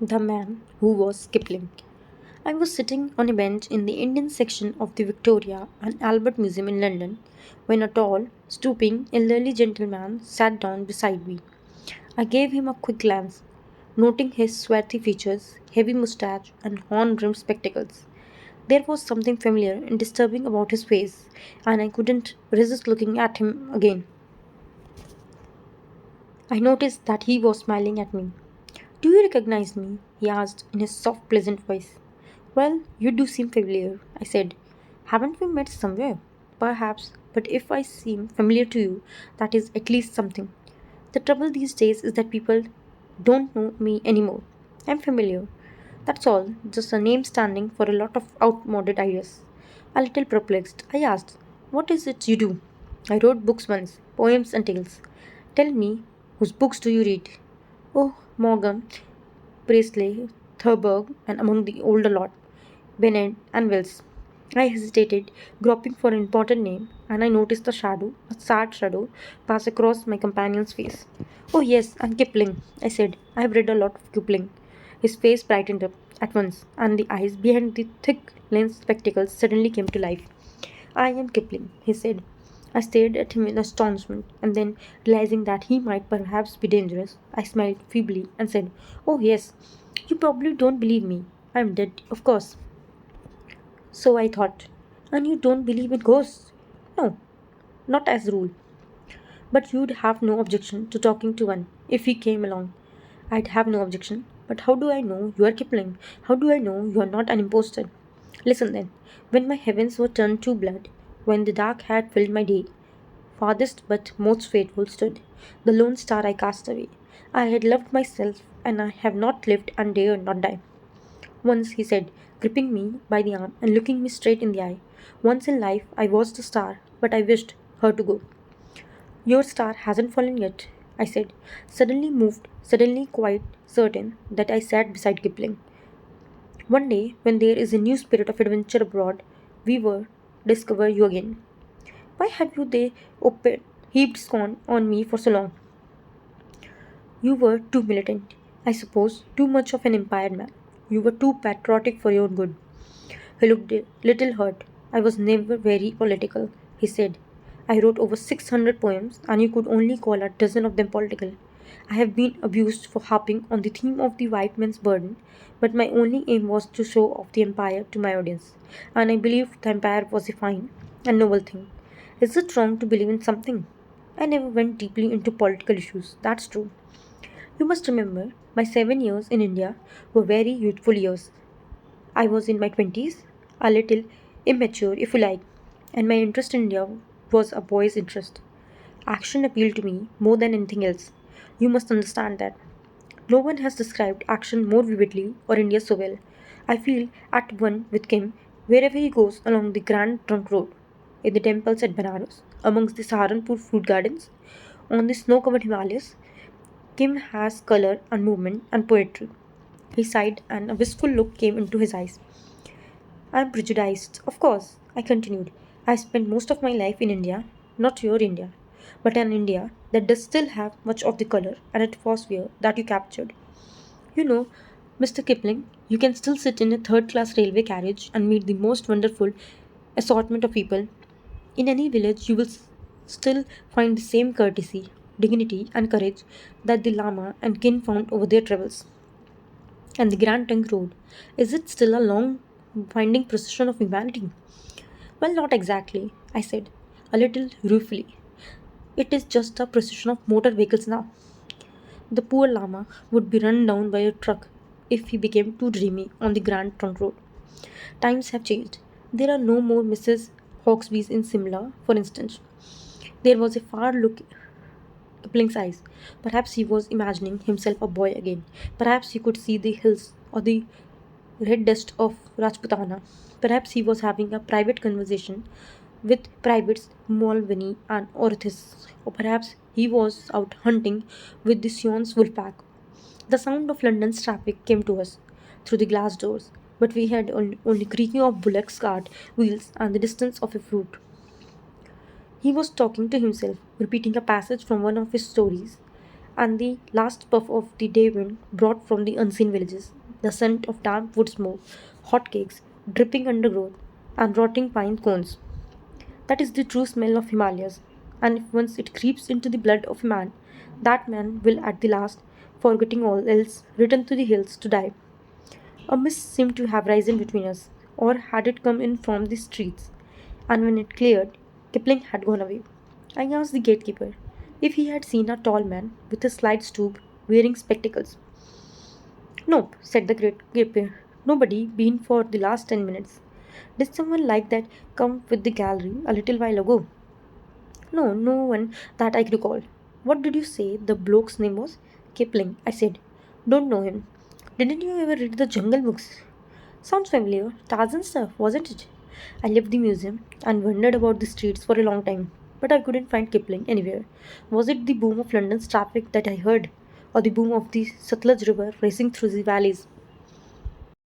The man who was Kipling. I was sitting on a bench in the Indian section of the Victoria and Albert Museum in London when a tall, stooping, elderly gentleman sat down beside me. I gave him a quick glance, noting his swarthy features, heavy moustache, and horn rimmed spectacles. There was something familiar and disturbing about his face, and I couldn't resist looking at him again. I noticed that he was smiling at me. "Do you recognize me?" he asked in his soft, pleasant voice. "Well, you do seem familiar," I said. "Haven't we met somewhere?" "Perhaps, but if I seem familiar to you, that is at least something. The trouble these days is that people don't know me anymore. I'm familiar. That's all, just a name standing for a lot of outmoded ideas." A little perplexed, I asked, "What is it you do?" "I wrote books once, poems and tales." "Tell me, whose books do you read?" "Oh, Morgan, Priestley, Thurberg, and among the older lot, Bennett and Wells." I hesitated, groping for an important name, and I noticed a sad shadow, pass across my companion's face. "Oh, yes, and Kipling," I said. "I've read a lot of Kipling." His face brightened up at once, and the eyes behind the thick lensed spectacles suddenly came to life. "I am Kipling," he said. I stared at him in astonishment, and then, realizing that he might perhaps be dangerous, I smiled feebly and said, "Oh, yes, you probably don't believe me. I am dead, of course." "So I thought." "And you don't believe in ghosts?" "No, not as a rule. But you'd have no objection to talking to one if he came along." "I'd have no objection. But how do I know you are Kipling? How do I know you are not an impostor?" "Listen then. When my heavens were turned to blood, when the dark had filled my day, farthest but most faithful stood the lone star I cast away. I had loved myself, and I have not lived and dare not die. Once," he said, gripping me by the arm and looking me straight in the eye, "once in life I was the star, but I wished her to go." "Your star hasn't fallen yet," I said, suddenly moved, suddenly quite certain that I sat beside Kipling. "One day, when there is a new spirit of adventure abroad, we will discover you again." "Why have you they open heaped scorn on me for so long?" "You were too militant, I suppose, too much of an empire man. You were too patriotic for your good." He looked a little hurt. "I was never very political," he said. "I wrote over 600 poems, and you could only call a dozen of them political. I have been abused for harping on the theme of the white man's burden, but my only aim was to show off the empire to my audience, and I believed the empire was a fine and noble thing. Is it wrong to believe in something? I never went deeply into political issues, that's true. You must remember, my 7 years in India were very youthful years. I was in my 20s, a little immature, if you like, and my interest in India was a boy's interest. Action appealed to me more than anything else. You must understand that. No one has described action more vividly or India so well. I feel at one with Kim wherever he goes along the Grand Trunk Road, in the temples at Banaras, amongst the Saharanpur fruit gardens, on the snow covered Himalayas. Kim has color and movement and poetry." He sighed, and a wistful look came into his eyes. "I am prejudiced, of course," I continued. "I spent most of my life in India, not your India, but an India that does still have much of the color and atmosphere that you captured. You know, Mr. Kipling, you can still sit in a third class railway carriage and meet the most wonderful assortment of people. In any village, you will still find the same courtesy, dignity, and courage that the Lama and Kin found over their travels. And the Grand Trunk Road, is it still a long, winding procession of humanity?" "Well, not exactly," I said, a little ruefully. "It is just a procession of motor vehicles now. The poor Lama would be run down by a truck if he became too dreamy on the Grand Trunk Road. Times have changed. There are no more Mrs. Hawksbys in Simla, for instance." There was a far look Kipling's eyes. Perhaps he was imagining himself a boy again. Perhaps he could see the hills or the red dust of Rajputana. Perhaps he was having a private conversation with Privates Mulvaney and Orthis. Or perhaps he was out hunting with the Sion's wolf pack. The sound of London's traffic came to us through the glass doors, but we had only creaking of bullocks' cart wheels and the distance of a fruit. He was talking to himself, repeating a passage from one of his stories, and the last puff of the day wind brought from the unseen villages the scent of damp wood smoke, hot cakes, dripping undergrowth, and rotting pine cones. That is the true smell of Himalayas, and if once it creeps into the blood of a man, that man will at the last, forgetting all else, return to the hills to die. A mist seemed to have risen between us, or had it come in from the streets, and when it cleared, Kipling had gone away. I asked the gatekeeper if he had seen a tall man with a slight stoop, wearing spectacles. Nope, said the great gatekeeper. Nobody been for the last 10 minutes. Did someone like that come with the gallery a little while ago? No, no one that I recall. What did you say the bloke's name was? Kipling, I said. Don't know him. Didn't you ever read the Jungle books? Sounds familiar. Tarzan stuff, wasn't it? I left the museum and wandered about the streets for a long time, but I couldn't find Kipling anywhere. Was it the boom of London's traffic that I heard, or the boom of the Sutlej River racing through the valleys?